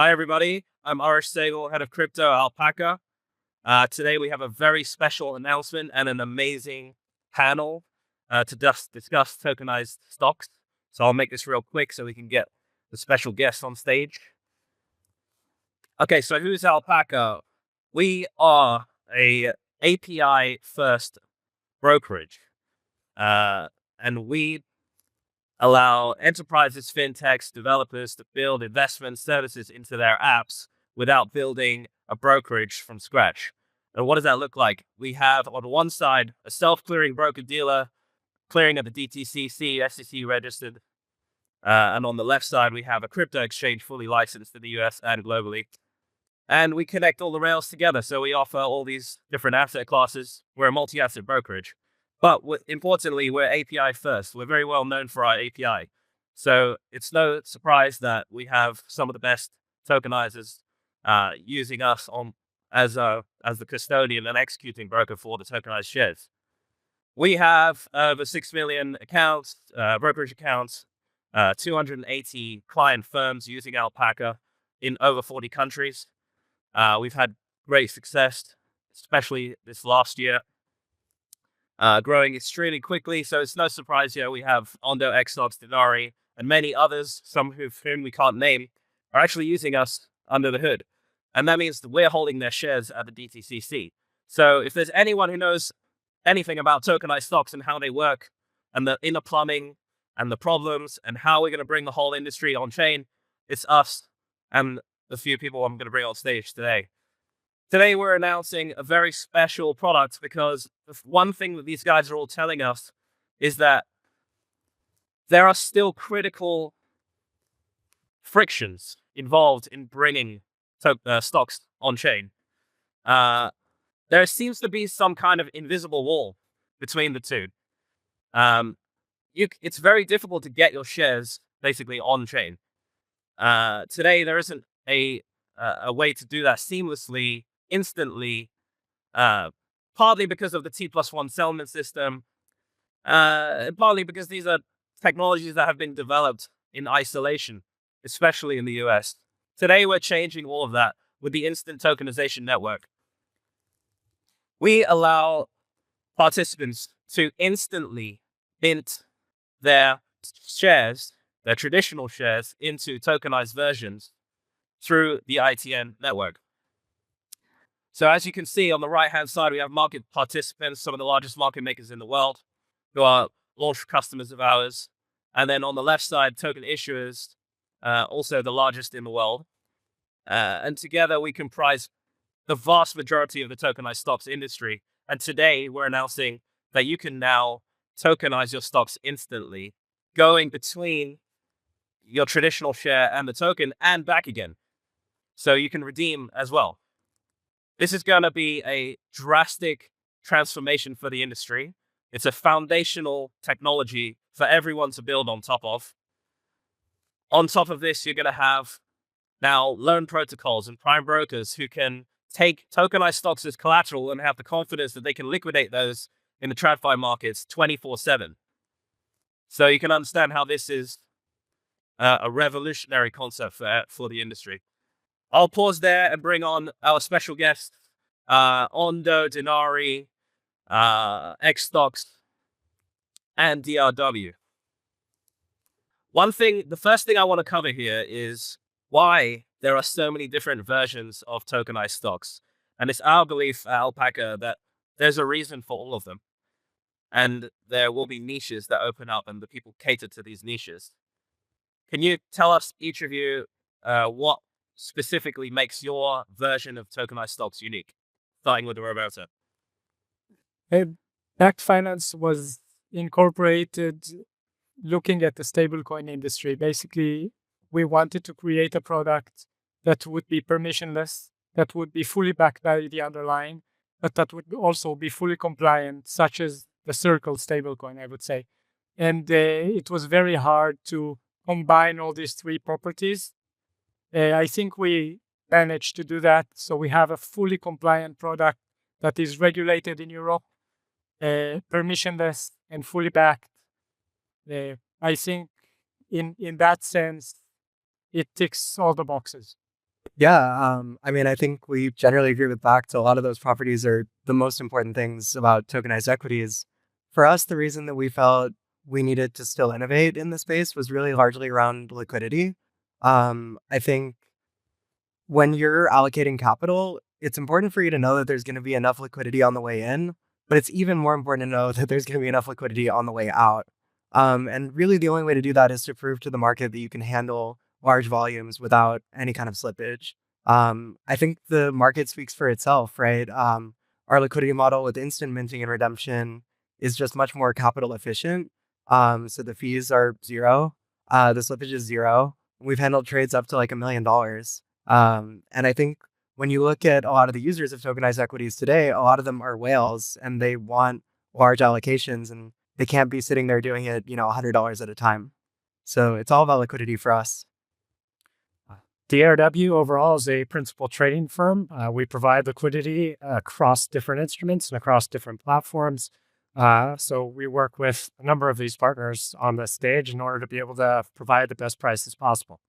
Hi, everybody. I'm Arush Sehgal, head of crypto at Alpaca. Today, we have a very special announcement and an amazing panel to discuss tokenized stocks. So I'll make this real quick so we can get the special guests on stage. Okay, so who's Alpaca? We are a API-first brokerage, and we allow enterprises, fintechs, developers to build investment services into their apps without building a brokerage from scratch. And what does that look like? We have on one side a self-clearing broker-dealer clearing at the DTCC, SEC registered. And on the left side, we have a crypto exchange fully licensed in the US and globally. And we connect all the rails together. So we offer all these different asset classes. We're a multi-asset brokerage. But importantly, we're API first. We're very well known for our API. So it's no surprise that we have some of the best tokenizers using us as the custodian and executing broker for the tokenized shares. We have over 6 million accounts, brokerage accounts, 280 client firms using Alpaca in over 40 countries. We've had great success, especially this last year. Growing extremely quickly, so it's no surprise here we have Ondo, xStocks, Dinari, and many others, some of whom we can't name, are actually using us under the hood. And that means that we're holding their shares at the DTCC. So if there's anyone who knows anything about tokenized stocks and how they work, and the inner plumbing, and the problems, and how we're going to bring the whole industry on chain, it's us and the few people I'm going to bring on stage today. Today, we're announcing a very special product because one thing that these guys are all telling us is that there are still critical frictions involved in bringing stocks on chain. There seems to be some kind of invisible wall between the two. It's very difficult to get your shares basically on chain. Today, there isn't a way to do that seamlessly, instantly, partly because of the T+1 settlement system, partly because these are technologies that have been developed in isolation, especially in the US. Today, we're changing all of that with the Instant Tokenization Network. We allow participants to instantly mint their shares, their traditional shares, into tokenized versions through the ITN network. So as you can see on the right-hand side, we have market participants, some of the largest market makers in the world, who are launch customers of ours. And then on the left side, token issuers, also the largest in the world. And together we comprise the vast majority of the tokenized stocks industry. And today we're announcing that you can now tokenize your stocks instantly, going between your traditional share and the token and back again. So you can redeem as well. This is going to be a drastic transformation for the industry. It's a foundational technology for everyone to build on top of. On top of this, you're going to have now loan protocols and prime brokers who can take tokenized stocks as collateral and have the confidence that they can liquidate those in the TradFi markets 24/7. So you can understand how this is a revolutionary concept for the industry. I'll pause there and bring on our special guests, Ondo, Dinari, xStocks, and DRW. The first thing I want to cover here is why there are so many different versions of tokenized stocks. And it's our belief at Alpaca that there's a reason for all of them. And there will be niches that open up and the people cater to these niches. Can you tell us, each of you, what specifically makes your version of tokenized stocks unique? Starting with Roberto. Pact Finance was incorporated looking at the stablecoin industry. Basically, we wanted to create a product that would be permissionless, that would be fully backed by the underlying, but that would also be fully compliant, such as the Circle stablecoin, I would say. And it was very hard to combine all these three properties. I think we managed to do that. So we have a fully compliant product that is regulated in Europe, permissionless and fully backed. I think in that sense, it ticks all the boxes. Yeah, I mean, I think we generally agree with Backed. A lot of those properties are the most important things about tokenized equities. For us, the reason that we felt we needed to still innovate in the space was really largely around liquidity. I think when you're allocating capital, it's important for you to know that there's going to be enough liquidity on the way in, but it's even more important to know that there's going to be enough liquidity on the way out. And really, the only way to do that is to prove to the market that you can handle large volumes without any kind of slippage. I think the market speaks for itself, right? Our liquidity model with instant minting and redemption is just much more capital efficient. So the fees are zero, the slippage is zero. We've handled trades up to like $1 million. And I think when you look at a lot of the users of tokenized equities today, a lot of them are whales and they want large allocations and they can't be sitting there doing it, $100 at a time. So it's all about liquidity for us. DRW overall is a principal trading firm. We provide liquidity across different instruments and across different platforms. So we work with a number of these partners on the stage in order to be able to provide the best prices possible.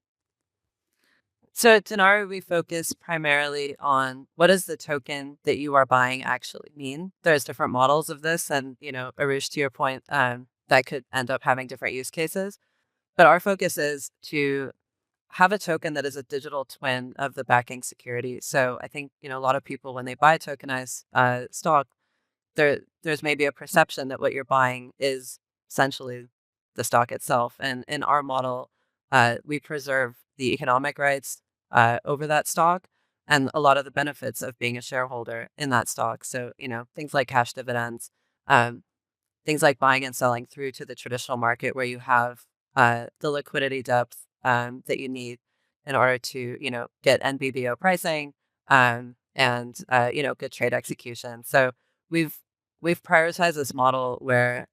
So at Dinari, we focus primarily on what does the token that you are buying actually mean? There's different models of this, and Arush, to your point, that could end up having different use cases. But our focus is to have a token that is a digital twin of the backing security. So I think a lot of people, when they buy tokenized stock, there's maybe a perception that what you're buying is essentially the stock itself. And in our model, we preserve the economic rights over that stock and a lot of the benefits of being a shareholder in that stock. So, things like cash dividends, things like buying and selling through to the traditional market where you have the liquidity depth that you need in order to, get NBBO pricing and, good trade execution. So we've prioritized this model where,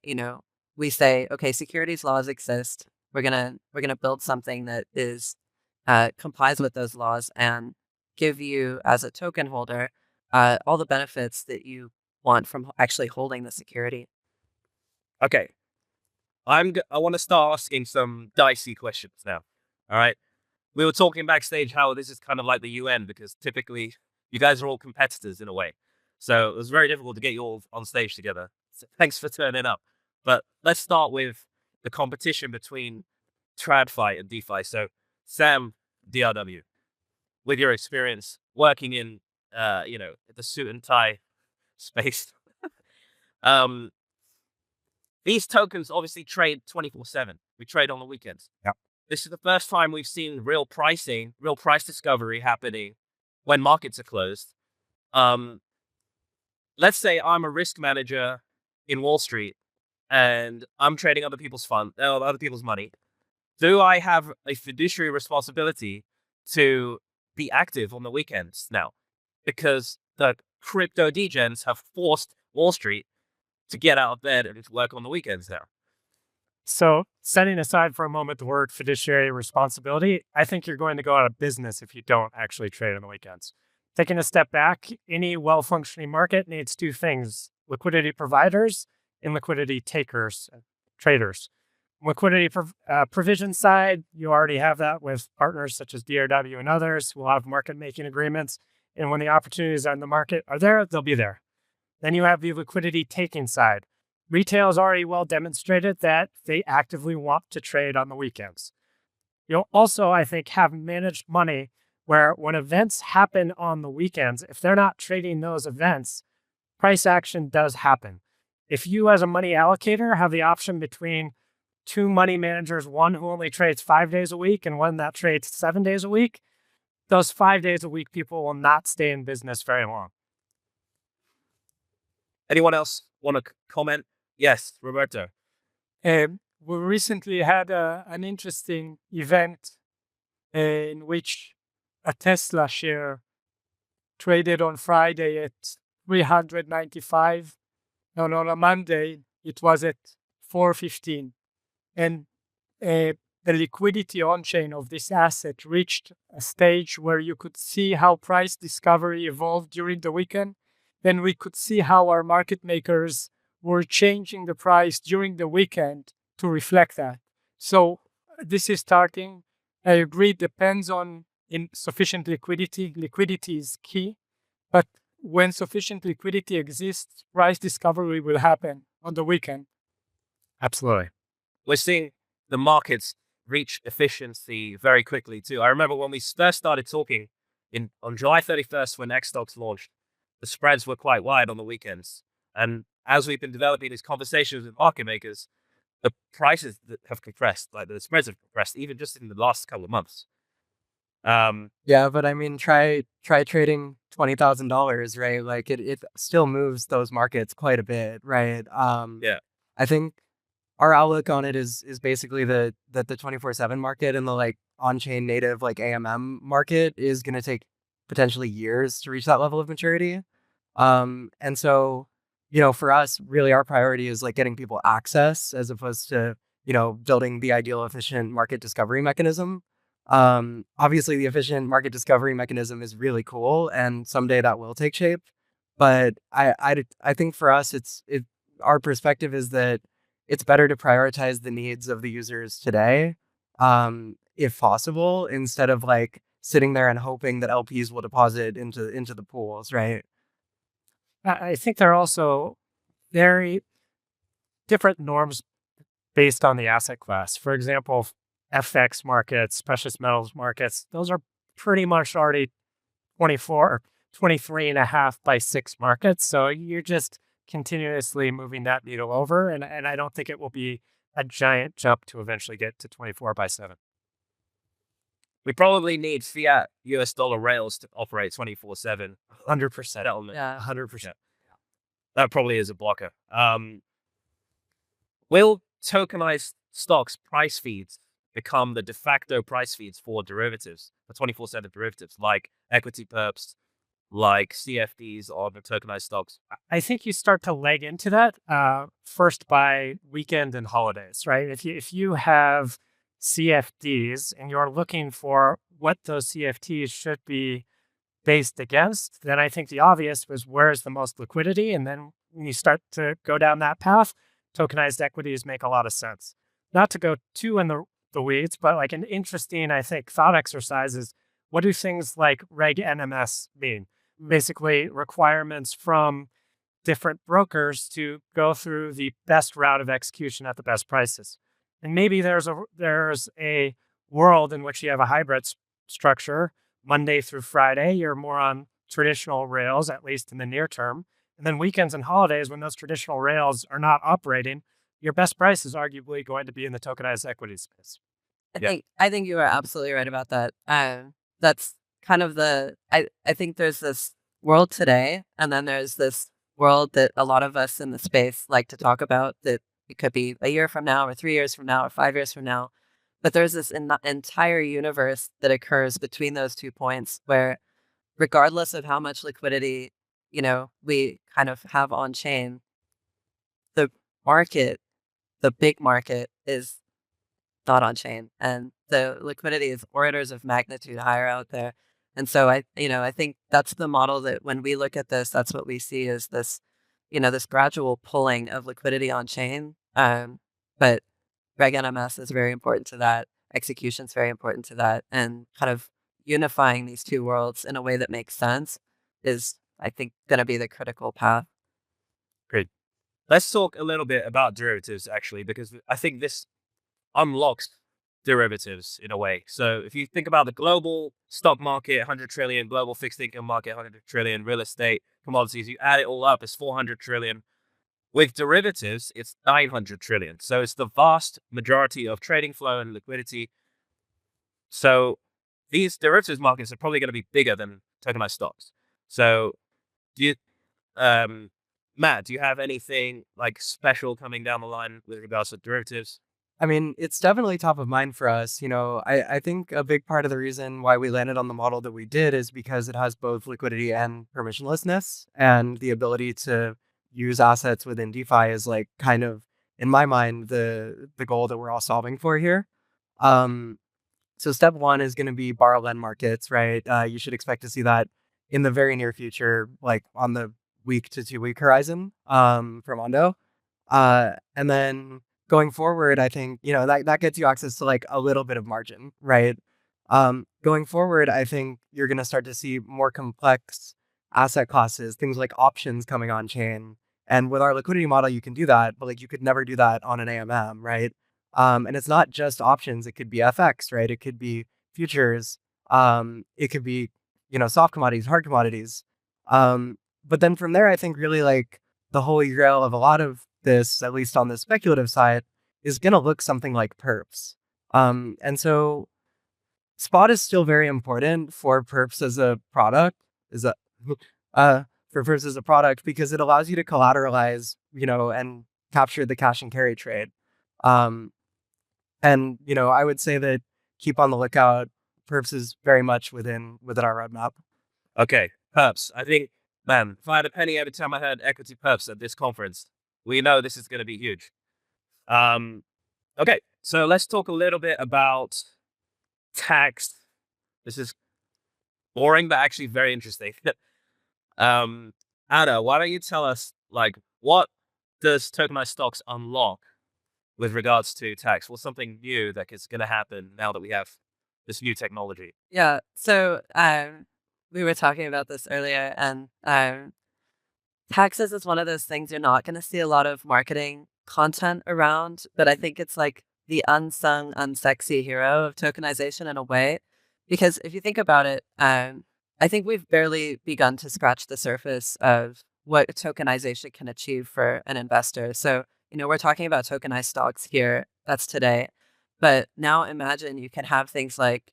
we say, okay, securities laws exist. We're gonna build something that is complies with those laws and give you as a token holder all the benefits that you want from actually holding the security. Okay, I want to start asking some dicey questions now. All right, we were talking backstage how this is kind of like the UN because typically you guys are all competitors in a way, so it was very difficult to get you all on stage together. So thanks for turning up. But let's start with the competition between TradFi and DeFi. So Sam, DRW, with your experience working in, the suit and tie space, these tokens obviously trade 24/7. We trade on the weekends. Yeah. This is the first time we've seen real price discovery happening when markets are closed. Let's say I'm a risk manager in Wall Street and I'm trading other people's other people's money. Do I have a fiduciary responsibility to be active on the weekends now? Because the crypto degens have forced Wall Street to get out of bed and to work on the weekends now. So setting aside for a moment the word fiduciary responsibility, I think you're going to go out of business if you don't actually trade on the weekends. Taking a step back, any well-functioning market needs two things: liquidity providers and liquidity takers, traders. Liquidity provision side, you already have that with partners such as DRW and others who will have market-making agreements. And when the opportunities on the market are there, they'll be there. Then you have the liquidity taking side. Retail has already well demonstrated that they actively want to trade on the weekends. You'll also, I think, have managed money where when events happen on the weekends, if they're not trading those events, price action does happen. If you as a money allocator have the option between two money managers, one who only trades 5 days a week and one that trades 7 days a week, those 5 days a week people will not stay in business very long. Anyone else want to comment? Yes, Roberto. We recently had an interesting event in which a Tesla share traded on Friday at 395, and on a Monday it was at 415. And the liquidity on-chain of this asset reached a stage where you could see how price discovery evolved during the weekend. Then we could see how our market makers were changing the price during the weekend to reflect that. So this is starting. I agree, it depends on in sufficient liquidity. Liquidity is key, but when sufficient liquidity exists, price discovery will happen on the weekend. Absolutely. We're seeing the markets reach efficiency very quickly too. I remember when we first started talking on July 31st when xStocks launched, the spreads were quite wide on the weekends. And as we've been developing these conversations with market makers, the prices that have compressed, like the spreads have compressed, even just in the last couple of months. Yeah, but I mean, try trading $20,000, right? Like it still moves those markets quite a bit, right? Yeah. I think our outlook on it is basically that the 24/7 market and the like on-chain native like AMM market is going to take potentially years to reach that level of maturity. And so, for us, really our priority is like getting people access as opposed to, building the ideal efficient market discovery mechanism. Obviously the efficient market discovery mechanism is really cool and someday that will take shape. But I think for us, our perspective is that it's better to prioritize the needs of the users today, if possible, instead of like sitting there and hoping that LPs will deposit into the pools, right? I think there are also very different norms based on the asset class. For example, FX markets, precious metals markets, those are pretty much already 24, 23.5 by 6 markets. So you're just continuously moving that needle over. And I don't think it will be a giant jump to eventually get to 24 by 7. We probably need fiat US dollar rails to operate 24/7. 100%. Settlement. Yeah. 100%. That probably is a blocker. Will tokenized stocks price feeds become the de facto price feeds for derivatives, for 24/7 derivatives, like equity perps, like CFDs on the tokenized stocks? I think you start to leg into that first by weekend and holidays, right? If you have CFDs and you're looking for what those CFDs should be based against, then I think the obvious was where's the most liquidity? And then when you start to go down that path, tokenized equities make a lot of sense. Not to go too in the weeds, but like an interesting, I think, thought exercise is what do things like Reg NMS mean? Basically requirements from different brokers to go through the best route of execution at the best prices. And maybe there's a world in which you have a hybrid structure, Monday through Friday, you're more on traditional rails, at least in the near term. And then weekends and holidays, when those traditional rails are not operating, your best price is arguably going to be in the tokenized equity space. I think you are absolutely right about that. That's kind of I think there's this world today, and then there's this world that a lot of us in the space like to talk about that it could be a year from now or 3 years from now or 5 years from now. But there's this entire universe that occurs between those 2 points where regardless of how much liquidity, we kind of have on chain, the big market is not on chain, and the liquidity is orders of magnitude higher out there. And so I think that's the model that when we look at this, that's what we see is this, this gradual pulling of liquidity on chain. But Reg NMS is very important to that. Execution is very important to that. And kind of unifying these two worlds in a way that makes sense is, I think, going to be the critical path. Great. Let's talk a little bit about derivatives, actually, because I think this unlocks derivatives in a way. So if you think about the global stock market, 100 trillion, global fixed income market, 100 trillion, real estate, commodities, you add it all up, it's 400 trillion. With derivatives, it's 900 trillion. So it's the vast majority of trading flow and liquidity. So these derivatives markets are probably going to be bigger than tokenized stocks. So do you, Matt, do you have anything like special coming down the line with regards to derivatives? I mean, it's definitely top of mind for us. I think a big part of the reason why we landed on the model that we did is because it has both liquidity and permissionlessness, and the ability to use assets within DeFi is like kind of, in my mind, the goal that we're all solving for here. So step one is going to be borrow lend markets, right? You should expect to see that in the very near future, like on the week to 2 week horizon from Ondo. And then going forward, I think, that gets you access to like a little bit of margin, right? Going forward, I think you're going to start to see more complex asset classes, things like options coming on chain. And with our liquidity model, you can do that, but like you could never do that on an AMM, right? And it's not just options; it could be FX, right? It could be futures. It could be, soft commodities, hard commodities. But then from there, I think really like the holy grail of a lot of this, at least on the speculative side, is going to look something like perps. And so spot is still very important for perps as a product, is a for perps as a product, because it allows you to collateralize, and capture the cash and carry trade. And I would say that keep on the lookout. Perps is very much within our roadmap. Okay, perps. I think, man, if I had a penny every time I heard equity perps at this conference, we know this is going to be huge. Okay, so let's talk a little bit about tax. This is boring, but actually very interesting. Anna, why don't you tell us, like, what does tokenized stocks unlock with regards to tax? What's something new that is going to happen now that we have this new technology? Yeah. So we were talking about this earlier, and taxes is one of those things you're not going to see a lot of marketing content around, but I think it's like the unsung, unsexy hero of tokenization in a way. Because if you think about it, I think we've barely begun to scratch the surface of what tokenization can achieve for an investor. So, we're talking about tokenized stocks here. That's today. But now imagine you can have things like,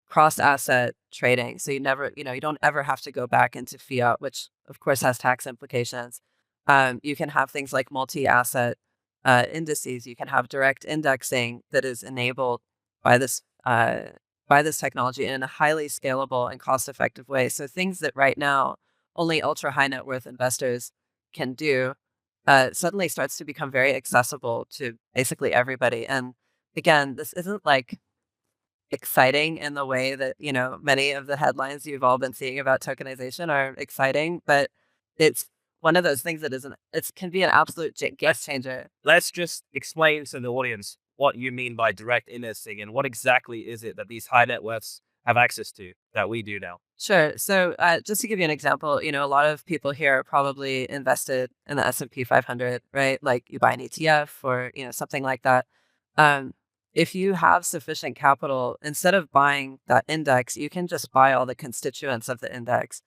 cross-asset trading. So you don't ever have to go back into fiat, which of course has tax implications. You can have things like multi-asset indices. You can have direct indexing that is enabled by this technology in a highly scalable and cost-effective way. So things that right now only ultra high net worth investors can do suddenly starts to become very accessible to basically everybody. And again, this isn't like exciting in the way that, many of the headlines you've all been seeing about tokenization are exciting, but it's one of those things that it can be an absolute game changer. Let's just explain to the audience what you mean by direct indexing and what exactly is it that these high net worths have access to that we do now. Sure. So just to give you an example, a lot of people here are probably invested in the S&P 500, right? Like you buy an ETF or, something like that. If you have sufficient capital, instead of buying that index, you can just buy all the constituents of the index.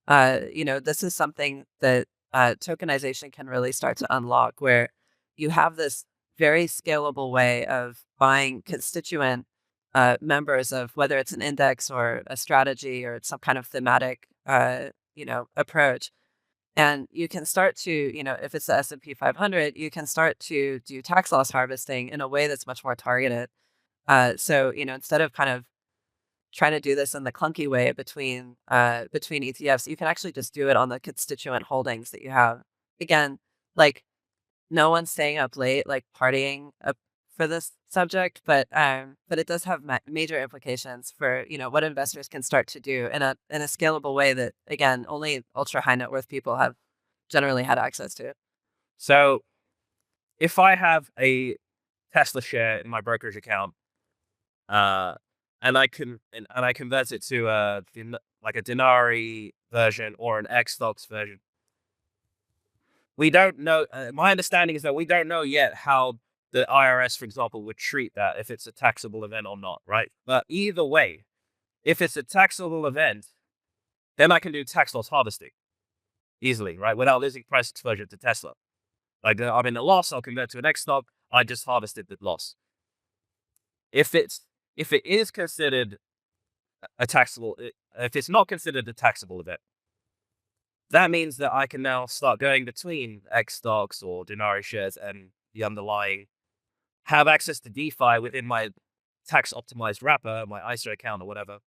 This is something that tokenization can really start to unlock, where you have this very scalable way of buying constituent members of whether it's an index or a strategy or some kind of thematic, approach. And you can start to, if it's the S&P 500, you can start to do tax loss harvesting in a way that's much more targeted. So, instead of kind of trying to do this in the clunky way between ETFs, you can actually just do it on the constituent holdings that you have. Again, like no one's staying up late, like partying up for this subject, but it does have major implications for what investors can start to do in a scalable way that, again, only ultra high net worth people have generally had access to. So, if I have a Tesla share in my brokerage account, and I convert it to like a Dinari version or an xStocks version, we don't know. My understanding is that we don't know yet how the IRS, for example, would treat that, if it's a taxable event or not, right? But either way, if it's a taxable event, then I can do tax loss harvesting easily, right? Without losing price exposure to Tesla. Like I'm in a loss, I'll convert to an X stock. I just harvested the loss. If it is considered a taxable, if it's not considered a taxable event, that means that I can now start going between X stocks or Dinari shares and the underlying, have access to DeFi within my tax optimized wrapper, my ISA account or whatever.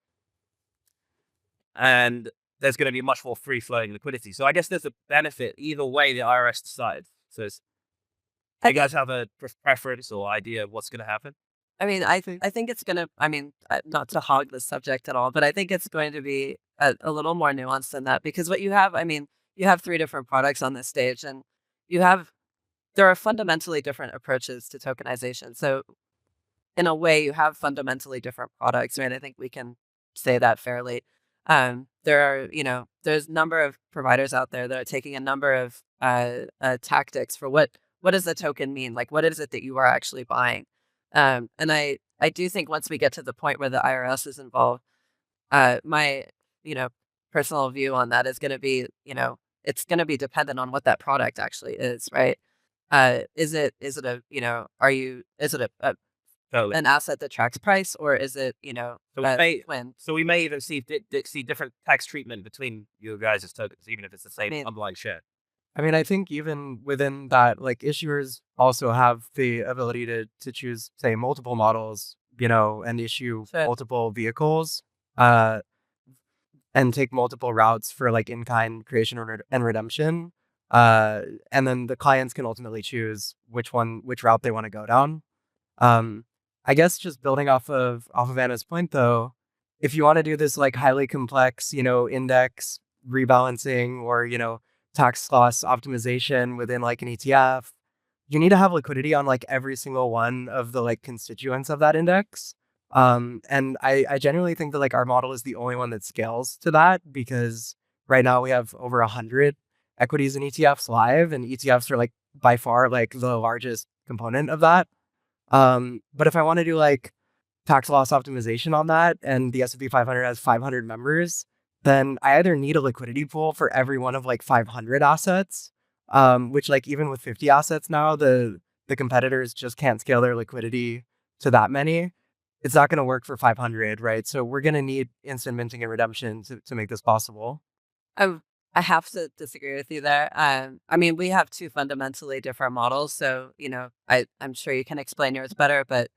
And there's going to be much more free flowing liquidity. So I guess there's a benefit either way the IRS decides. So do you guys have a preference or idea of what's going to happen? I mean, I think it's going to, not to hog the subject at all, but I think it's going to be a little more nuanced than that, because what you have, you have 3 different products on this stage, and there are fundamentally different approaches to tokenization. So in a way, you have fundamentally different products, right? I think we can say that fairly. There are, there's a number of providers out there that are taking a number of tactics for what does the token mean? Like, what is it that you are actually buying? And I do think once we get to the point where the IRS is involved, my, personal view on that is going to be, it's going to be dependent on what that product actually is, right? Is it a, is it a Totally. an asset that tracks price, or is it, So we may even see different tax treatment between you guys' tokens, even if it's the same underlying share. I mean, I think even within that, like issuers also have the ability to choose, say, multiple models, and issue multiple vehicles, and take multiple routes for like in-kind creation and redemption. And then the clients can ultimately choose which route they want to go down. I guess just building off of Anna's point, though, if you want to do this like highly complex, index rebalancing or, tax loss optimization within like an ETF, you need to have liquidity on like every single one of the like constituents of that index. And I genuinely think that like our model is the only one that scales to that, because right now we have over 100 equities and ETFs live, and ETFs are like by far like the largest component of that. But if I want to do like tax loss optimization on that, and the S&P 500 has 500 members, then I either need a liquidity pool for every one of like 500 assets, which like even with 50 assets now, the competitors just can't scale their liquidity to that many. It's not going to work for 500, right? So we're going to need instant minting and redemption to make this possible. I have to disagree with you there. I mean, we have two fundamentally different models. So, I'm sure you can explain yours better, but,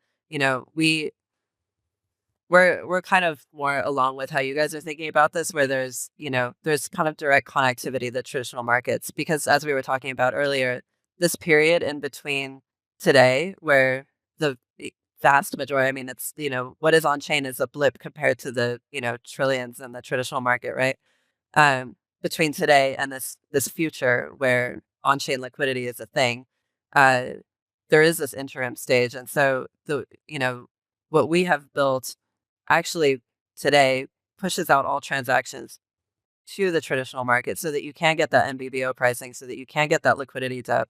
we're kind of more along with how you guys are thinking about this, where there's kind of direct connectivity to traditional markets, because as we were talking about earlier, this period in between today where the vast majority, I mean, it's, what is on chain is a blip compared to the, trillions in the traditional market, right? Between today and this future where on-chain liquidity is a thing, there is this interim stage. And so what we have built actually today pushes out all transactions to the traditional market so that you can get that NBBO pricing, so that you can get that liquidity depth.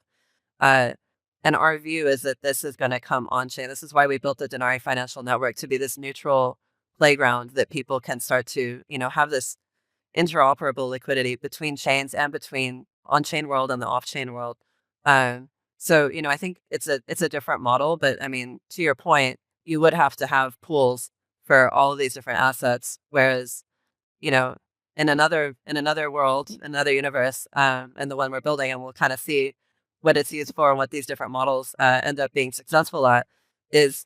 And our view is that this is going to come on chain. This is why we built the Dinari financial network, to be this neutral playground that people can start to, have this interoperable liquidity between chains and between on-chain world and the off-chain world. So, I think it's a different model, but I mean, to your point, you would have to have pools for all of these different assets. Whereas, in another world, another universe, and the one we're building, and we'll kind of see what it's used for and what these different models end up being successful at, is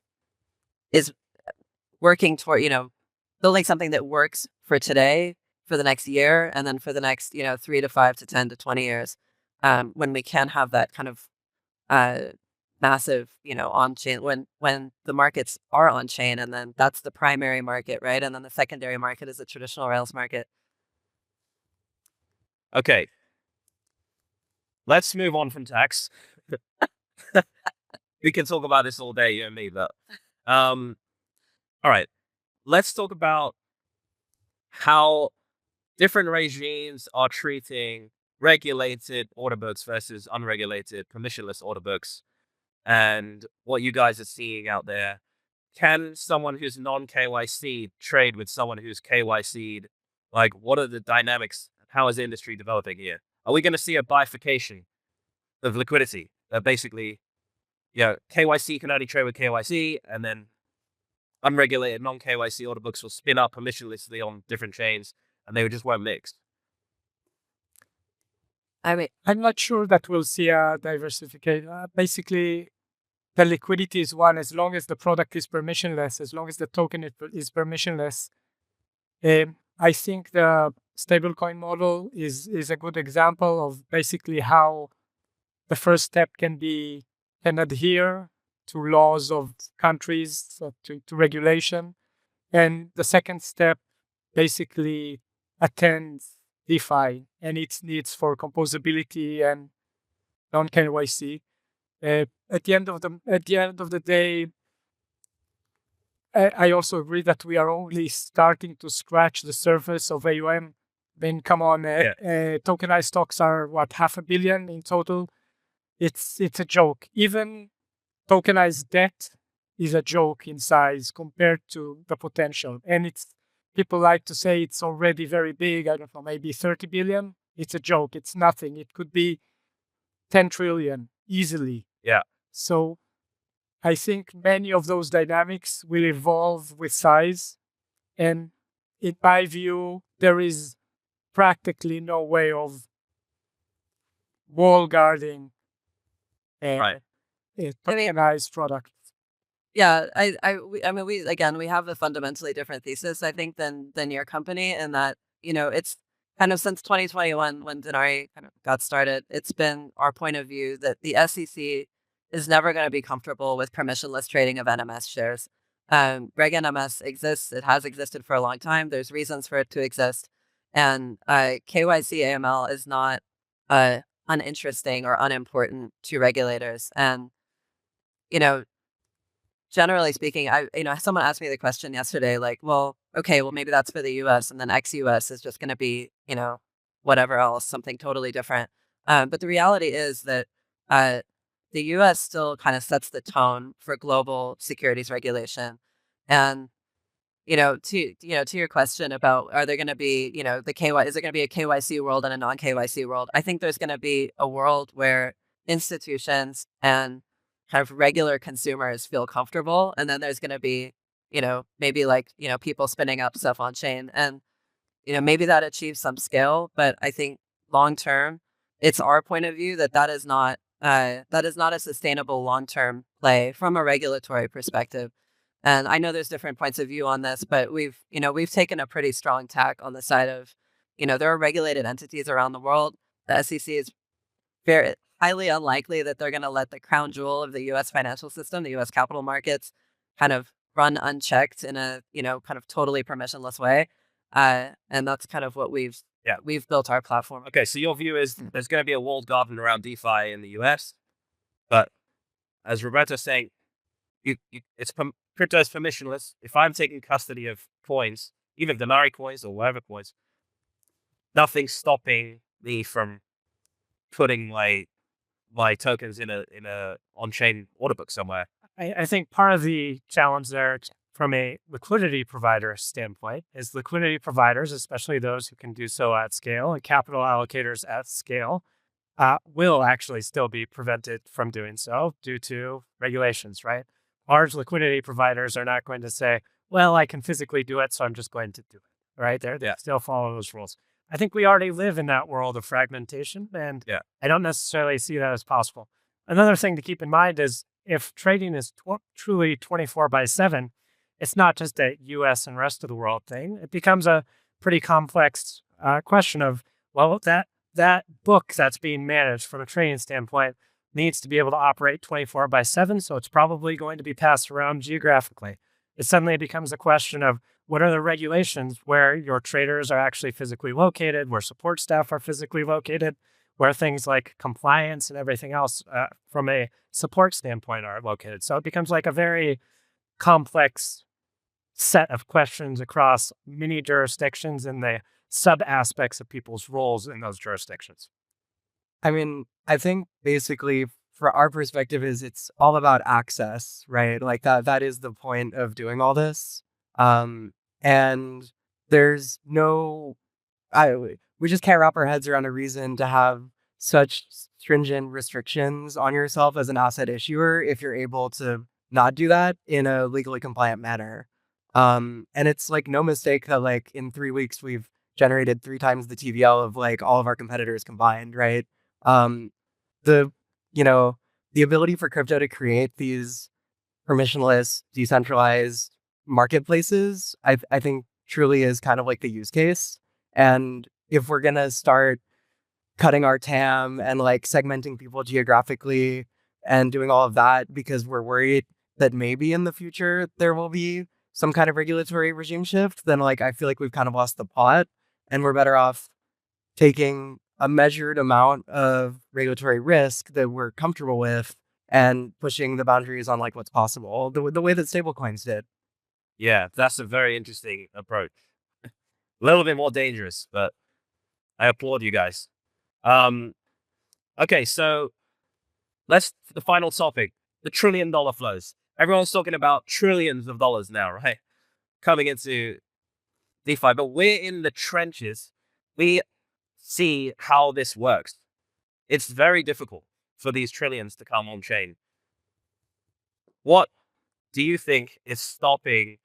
working toward, building something that works for today, for the next year, and then for the next, 3 to 5 to 10 to 20 years, when we can have that kind of massive, on-chain, when the markets are on-chain, and then that's the primary market, right? And then the secondary market is the traditional Rails market. Okay. Let's move on from tax. We can talk about this all day, you and me, but all right. Let's talk about how different regimes are treating regulated order books versus unregulated permissionless order books, and what you guys are seeing out there. Can someone who's non-KYC trade with someone who's KYC'd? Like, what are the dynamics? How is the industry developing here? Are we going to see a bifurcation of liquidity? Basically, KYC can only trade with KYC, and then unregulated non-KYC order books will spin up permissionlessly on different chains, and they just won't mix. I mean, I'm not sure that we'll see a diversification. Basically, the liquidity is one. As long as the product is permissionless, as long as the token is permissionless, I think the stablecoin model is a good example of basically how the first step can adhere to laws of countries, so to regulation, and the second step basically attends DeFi and its needs for composability and non-KYC. At the end of the day, I also agree that we are only starting to scratch the surface of AUM. I mean, come on, tokenized stocks are what, $500 million in total? It's a joke. Even tokenized debt is a joke in size compared to the potential. And people like to say it's already very big. I don't know, maybe 30 billion. It's a joke. It's nothing. It could be 10 trillion easily. Yeah. So I think many of those dynamics will evolve with size. And in my view, there is practically no way of wall guarding a tokenized product. Yeah, I mean, we have a fundamentally different thesis, I think, than your company, in that, it's kind of since 2021 when Dinari kind of got started, it's been our point of view that the SEC is never going to be comfortable with permissionless trading of NMS shares. Reg NMS exists. It has existed for a long time. There's reasons for it to exist. And KYC AML is not uninteresting or unimportant to regulators. And, generally speaking, someone asked me the question yesterday, like, well, okay, well, maybe that's for the US, and then ex-US is just going to be, whatever else, something totally different. But the reality is that the US still kind of sets the tone for global securities regulation. And, to your question about, are there going to be, is there going to be a KYC world and a non-KYC world? I think there's going to be a world where institutions and kind of regular consumers feel comfortable. And then there's going to be, maybe like, people spinning up stuff on chain, and, maybe that achieves some scale. But I think long term, it's our point of view that is not a sustainable long-term play from a regulatory perspective. And I know there's different points of view on this, but we've taken a pretty strong tack on the side of, there are regulated entities around the world. The SEC is very highly unlikely that they're going to let the crown jewel of the U.S. financial system, the U.S. capital markets, kind of run unchecked in a, kind of totally permissionless way. And that's kind of what we've built our platform. Okay, so your view is there's going to be a walled garden around DeFi in the US, but as Roberto's saying, crypto is permissionless. If I'm taking custody of coins, even Dinari coins or whatever coins, nothing's stopping me from putting my tokens in a on-chain order book somewhere. I think part of the challenge there from a liquidity provider standpoint is liquidity providers, especially those who can do so at scale, and capital allocators at scale, will actually still be prevented from doing so due to regulations, right? Large liquidity providers are not going to say, well, I can physically do it, so I'm just going to do it, right? They still follow those rules. I think we already live in that world of fragmentation, and I don't necessarily see that as possible. Another thing to keep in mind is if trading is truly 24/7, it's not just a US and rest of the world thing. It becomes a pretty complex question of, well, that book that's being managed from a trading standpoint needs to be able to operate 24/7, so it's probably going to be passed around geographically. It suddenly becomes a question of, what are the regulations where your traders are actually physically located, where support staff are physically located, where things like compliance and everything else from a support standpoint are located. So it becomes like a very complex set of questions across many jurisdictions and the sub-aspects of people's roles in those jurisdictions. I mean, I think basically for our perspective is it's all about access, right? Like that is the point of doing all this. And there's no, we just can't wrap our heads around a reason to have such stringent restrictions on yourself as an asset issuer if you're able to not do that in a legally compliant manner. And it's like no mistake that like in 3 weeks we've generated 3 times the TVL of like all of our competitors combined, right? The ability for crypto to create these permissionless, decentralized marketplaces, I think truly is kind of like the use case. And if we're gonna start cutting our TAM and like segmenting people geographically and doing all of that because we're worried that maybe in the future there will be some kind of regulatory regime shift, then like I feel like we've kind of lost the plot, and we're better off taking a measured amount of regulatory risk that we're comfortable with and pushing the boundaries on like what's possible, the way that stablecoins did. Yeah, that's a very interesting approach. A little bit more dangerous, but I applaud you guys. Okay, so the final topic, the $1 trillion flows. Everyone's talking about trillions of dollars now, right? Coming into DeFi, but we're in the trenches. We see how this works. It's very difficult for these trillions to come on chain. What do you think is stopping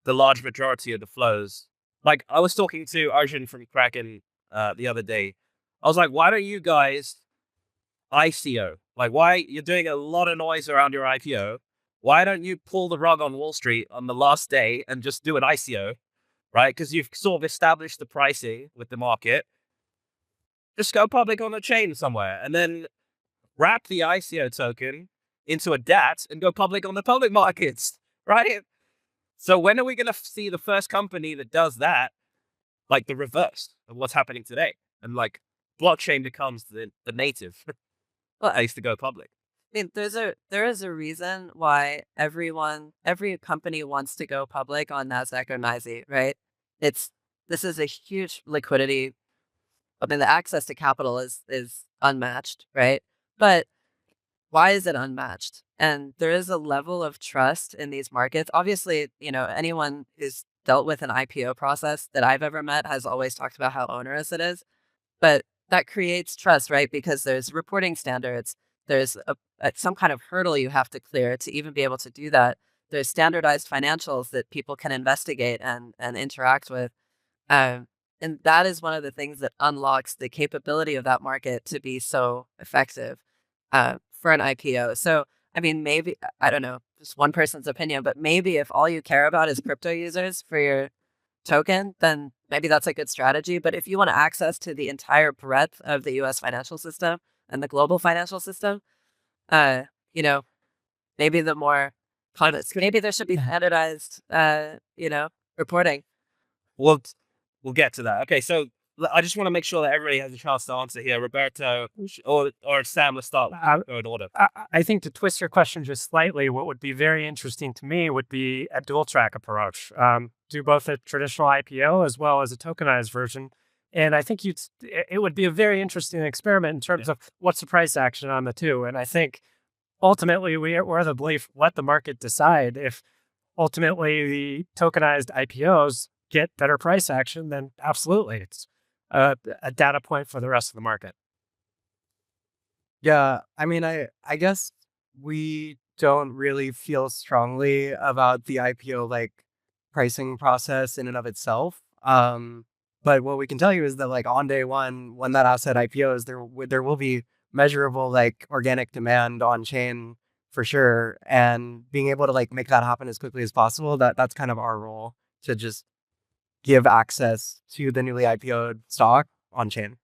the large majority of the flows? Like, I was talking to Arjun from Kraken the other day. I was like, why don't you guys ICO? Like, why you're doing a lot of noise around your IPO? Why don't you pull the rug on Wall Street on the last day and just do an ICO, right? Because you've sort of established the pricing with the market. Just go public on a chain somewhere and then wrap the ICO token into a DAT and go public on the public markets, right? So when are we going to see the first company that does that, like the reverse of what's happening today? And like blockchain becomes the native place to go public. I mean, there is a reason why every company wants to go public on NASDAQ or NYSE, right? This is a huge liquidity. I mean, the access to capital is unmatched, right? But why is it unmatched? And there is a level of trust in these markets. Obviously, anyone who's dealt with an IPO process that I've ever met has always talked about how onerous it is. But that creates trust, right? Because there's reporting standards. There's some kind of hurdle you have to clear to even be able to do that. There's standardized financials that people can investigate and interact with. And that is one of the things that unlocks the capability of that market to be so effective for an IPO. So, I mean, maybe, I don't know, just one person's opinion, but maybe if all you care about is crypto users for your token, then maybe that's a good strategy. But if you want access to the entire breadth of the US financial system and the global financial system, maybe maybe there should be standardized, reporting. We'll get to that. Okay, so I just want to make sure that everybody has a chance to answer here. Roberto or Sam, let's start. Go in order. I think to twist your question just slightly, what would be very interesting to me would be a dual track approach. Do both a traditional IPO as well as a tokenized version. And I think it would be a very interesting experiment in terms of what's the price action on the two. And I think ultimately we're the belief, let the market decide. If ultimately the tokenized IPOs get better price action, then absolutely it's a data point for the rest of the market. Yeah, I mean, I guess we don't really feel strongly about the IPO like pricing process in and of itself. But what we can tell you is that like on day one, when that asset IPOs, there will be measurable like organic demand on chain for sure, and being able to like make that happen as quickly as possible. That's kind of our role, to just give access to the newly IPO'd stock on chain.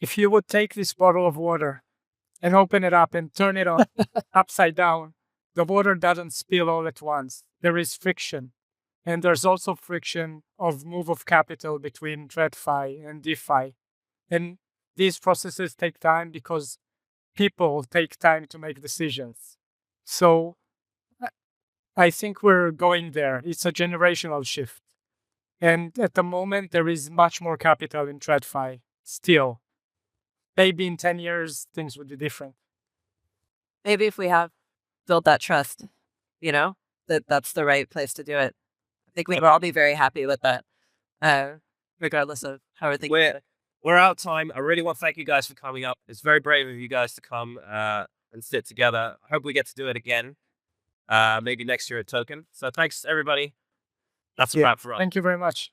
If you would take this bottle of water and open it up and turn it on upside down, the water doesn't spill all at once. There is friction. And there's also friction of move of capital between TradFi and DeFi. And these processes take time because people take time to make decisions. So I think we're going there. It's a generational shift. And at the moment, there is much more capital in TradFi still. Maybe in 10 years, things would be different. Maybe if we have built that trust, that's the right place to do it. I think we'd all be very happy with that, regardless of how we're thinking. We're out of time. I really want to thank you guys for coming up. It's very brave of you guys to come and sit together. I hope we get to do it again, maybe next year at Token. So thanks, everybody. That's a wrap for us. Thank you very much.